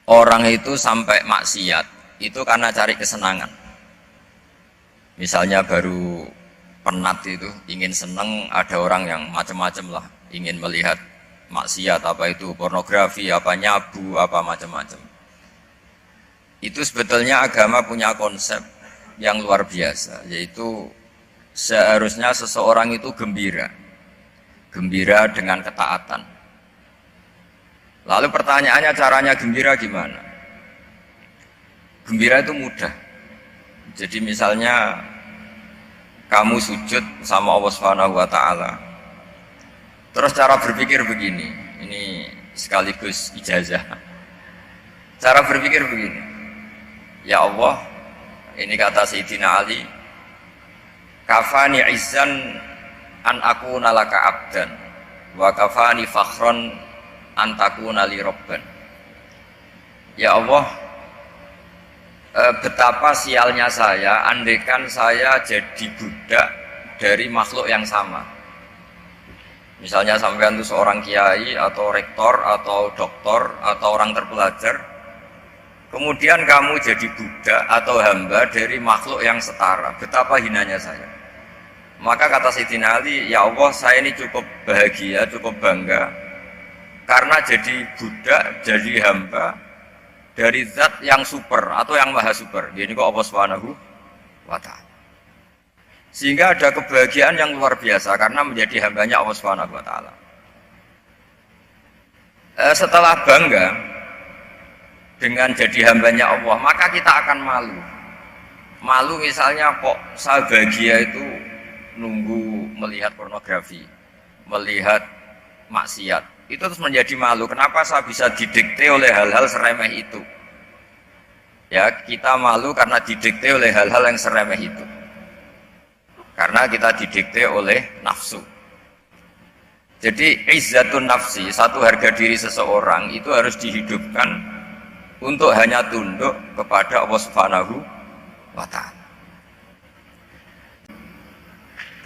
orang itu sampai maksiat itu karena cari kesenangan. Misalnya baru penat itu ingin seneng, ada orang yang macam-macam lah, ingin melihat maksiat, apa itu pornografi, apa nyabu, apa macam-macam. Itu sebetulnya agama punya konsep yang luar biasa, yaitu seharusnya seseorang itu gembira dengan ketaatan. Lalu pertanyaannya, caranya gembira gimana? Gembira itu mudah. Jadi misalnya kamu sujud sama Allah Subhanahu wa taala. Terus cara berpikir begini, ini sekaligus ijazah. Cara berpikir begini. Ya Allah, ini kata Sayyidina Ali, kafani izzan an akuna laka abdan wa kafani fakhron an takuna li robban. Ya Allah, betapa sialnya saya andaikan saya jadi budak dari makhluk yang sama. Misalnya sampean itu seorang kiai atau rektor atau doktor atau orang terpelajar, kemudian kamu jadi budak atau hamba dari makhluk yang setara, betapa hinanya saya. Maka kata Sayyidina Ali, ya Allah, saya ini cukup bahagia, cukup bangga karena jadi budak, jadi hamba dari zat yang super atau yang maha super. Ini kok Allah Subhanahu wa ta'ala. Sehingga ada kebahagiaan yang luar biasa karena menjadi hambanya Allah Subhanahu wa ta'ala. Setelah bangga dengan jadi hambanya Allah, maka kita akan malu. Malu misalnya kok saya bahagia itu nunggu melihat pornografi, melihat maksiat. Itu terus menjadi malu. Kenapa saya bisa didikte oleh hal-hal seremeh itu? Ya, kita malu karena didikte oleh hal-hal yang seremeh itu. Karena kita didikte oleh nafsu. Jadi izzatun nafsi, satu harga diri seseorang itu harus dihidupkan untuk hanya tunduk kepada Allah Subhanahu wa ta'ala.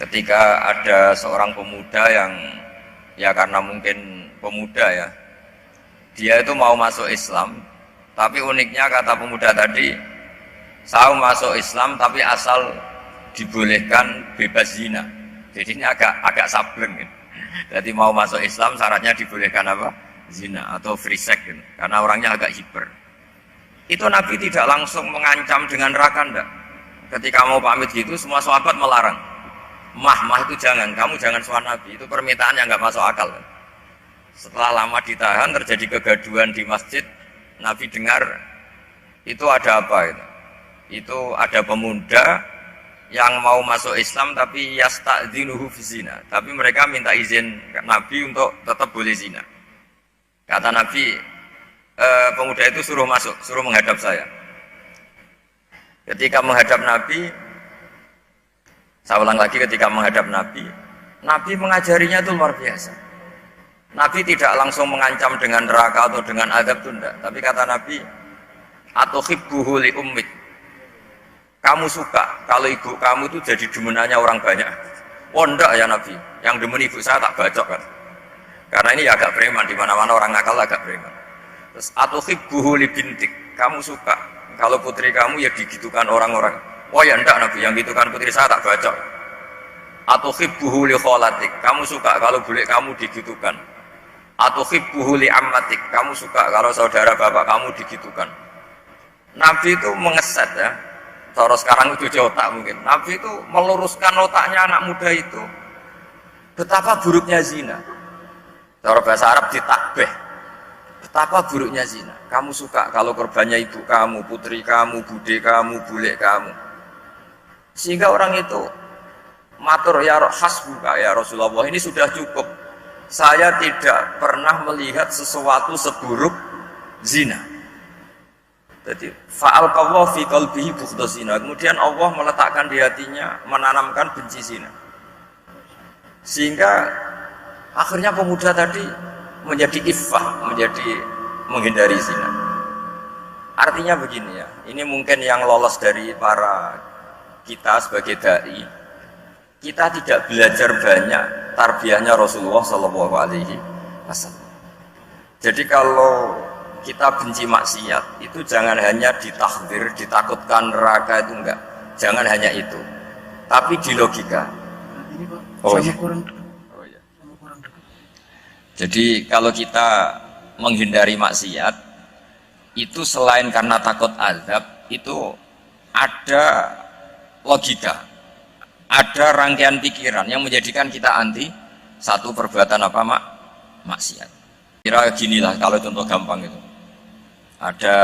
Ketika ada seorang pemuda yang ya karena mungkin pemuda ya, dia itu mau masuk Islam, tapi uniknya kata pemuda tadi, saya masuk Islam tapi asal dibolehkan bebas zina. Jadi ini agak sableng gitu. Jadi mau masuk Islam syaratnya dibolehkan apa? Zina atau free sex gitu. Karena orangnya agak hiper. Itu Nabi tidak langsung mengancam dengan neraka enggak. Ketika mau pamit gitu semua sahabat melarang. Mah itu jangan, kamu jangan soal Nabi, itu permintaan yang nggak masuk akal. Setelah lama ditahan, terjadi kegaduhan di masjid, Nabi dengar itu ada apa itu? Itu ada pemuda yang mau masuk Islam tapi yasta'dzinuhu fi zina, tapi mereka minta izin Nabi untuk tetap boleh zina. Kata Nabi, pemuda itu suruh masuk, suruh menghadap saya. Ketika menghadap Nabi, saya ulang lagi, ketika menghadap Nabi, Nabi mengajarinya itu luar biasa. Nabi tidak langsung mengancam dengan neraka atau dengan azab itu enggak. Tapi kata Nabi, atuhibbuhu li ummik. Kamu suka kalau ibu kamu itu jadi demenannya orang banyak. Oh enggak ya Nabi, yang demen ibu saya tak bacok kan. Karena ini agak preman, di mana-mana orang nakal agak preman. Terus atuhibbuhu li bintik. Kamu suka kalau putri kamu ya digitukan orang-orang. Oh ya enggak Nabi, yang gitu kan putri saya tak baca. Atau khibbuhu li kholatik, kamu suka kalau bule kamu digitukan. Atau khibbuhu li ammatik, kamu suka kalau saudara bapak kamu digitukan. Nabi itu mengeset ya. Cara sekarang itu otak mungkin. Nabi itu meluruskan otaknya anak muda itu. Betapa buruknya zina. Cara bahasa Arab ditakbih. Betapa buruknya zina. Kamu suka kalau korbannya ibu kamu, putri kamu, bude kamu, bule kamu. Sehingga orang itu matur, ya hasbuka ya Rasulullah, ini sudah cukup. Saya tidak pernah melihat sesuatu seburuk zina. Jadi fa'alqallahu fi qalbihi bughdha zina. Kemudian Allah meletakkan di hatinya, menanamkan benci zina. Sehingga akhirnya pemuda tadi menjadi iffah, menjadi menghindari zina. Artinya begini ya, ini mungkin yang lolos dari para kita sebagai dai, kita tidak belajar banyak tarbiyahnya Rasulullah Shallallahu Alaihi Wasallam. Jadi kalau kita benci maksiat itu jangan hanya ditahdir, ditakutkan neraka itu enggak. Jangan hanya itu. Tapi di logika. Ini Pak, Oh, sama iya. kurang Oh, iya. sama kurang dekat. Jadi kalau kita menghindari maksiat itu selain karena takut azab, itu ada logika, ada rangkaian pikiran yang menjadikan kita anti satu perbuatan apa maksiat. Kira ginilah kalau contoh gampang itu, ada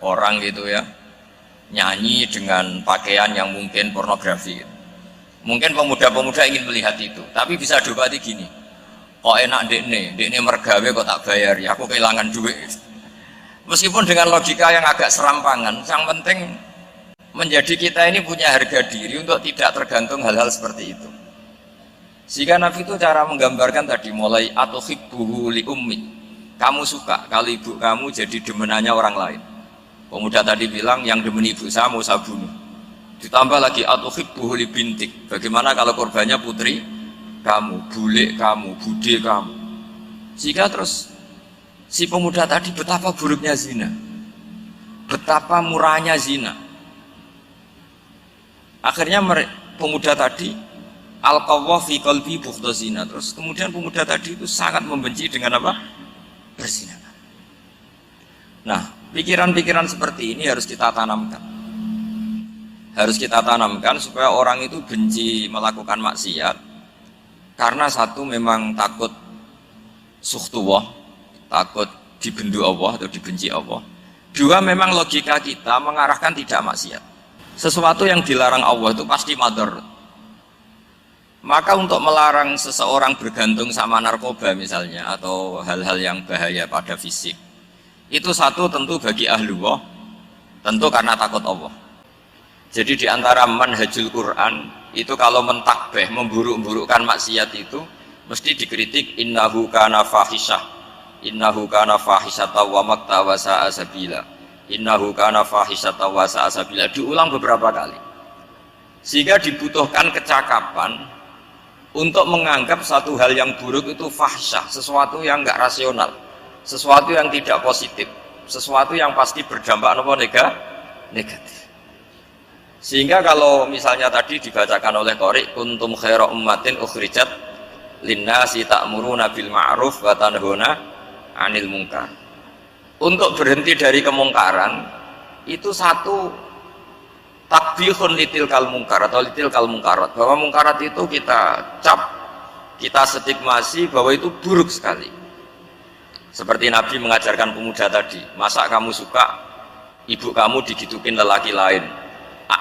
orang gitu ya nyanyi dengan pakaian yang mungkin pornografi gitu. Mungkin pemuda-pemuda ingin melihat itu, tapi bisa dibati gini, kok enak dekne mergawe kok tak bayar ya, aku kehilangan duit. Meskipun dengan logika yang agak serampangan, yang penting menjadi kita ini punya harga diri untuk tidak tergantung hal-hal seperti itu. Sehingga Nabi itu cara menggambarkan tadi mulai atau hibbuhu li ummi. Kamu suka kalau ibu kamu jadi demenannya orang lain. Pemuda tadi bilang yang demen ibu saya mau saya bunuh. Ditambah lagi atau hibbuhu li bintik. Bagaimana kalau korbannya putri kamu, bule kamu, bude kamu. Sehingga terus si pemuda tadi betapa buruknya zina, betapa murahnya zina. Akhirnya pemuda tadi al-qawwa fi qalbi bughda zina. Terus kemudian pemuda tadi itu sangat membenci dengan apa? Berzina. Nah, pikiran-pikiran seperti ini harus kita tanamkan. Harus kita tanamkan supaya orang itu benci melakukan maksiat. Karena satu memang takut sukhtuwah, takut dibendu Allah atau dibenci Allah. Dua, memang logika kita mengarahkan tidak maksiat. Sesuatu yang dilarang Allah itu pasti madhar. Maka untuk melarang seseorang bergantung sama narkoba misalnya atau hal-hal yang bahaya pada fisik, itu satu tentu bagi ahlullah, tentu karena takut Allah. Jadi di antara manhajul Quran itu kalau mentakbih, memburuk-burukkan maksiat itu mesti dikritik innahu kana fahisyah, innahu kana fahisyata wa makta wa sa'a sabila, innahu kana fahisyata wa sa'a sabila, diulang beberapa kali. Sehingga dibutuhkan kecakapan untuk menganggap satu hal yang buruk itu fahsyah, sesuatu yang enggak rasional, sesuatu yang tidak positif, sesuatu yang pasti berdampak negatif. Sehingga kalau misalnya tadi dibacakan oleh Qori, kuntum khaira ummatin ukhrijat linnasi ta'muruna bil ma'ruf wa tanhauna 'anil munkar. Untuk berhenti dari kemungkaran itu satu takbihun litil kal mungkar atau litil kal mungkarat, bahwa mungkarat itu kita cap, kita stigmasi bahwa itu buruk sekali. Seperti Nabi mengajarkan pemuda tadi, masa kamu suka ibu kamu digitukin lelaki lain,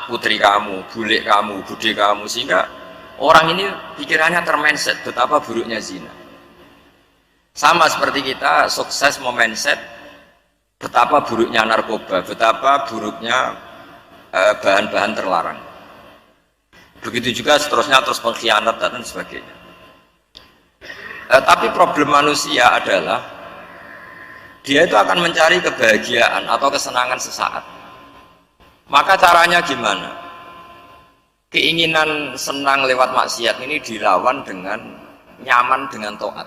putri kamu, bule kamu, bude kamu, sehingga orang ini pikirannya termindset betapa buruknya zina. Sama seperti kita sukses memindset betapa buruknya narkoba, betapa buruknya bahan-bahan terlarang. Begitu juga seterusnya, terus pengkhianat dan sebagainya. Tapi problem manusia adalah dia itu akan mencari kebahagiaan atau kesenangan sesaat. Maka caranya gimana? Keinginan senang lewat maksiat ini dilawan dengan nyaman dengan taat.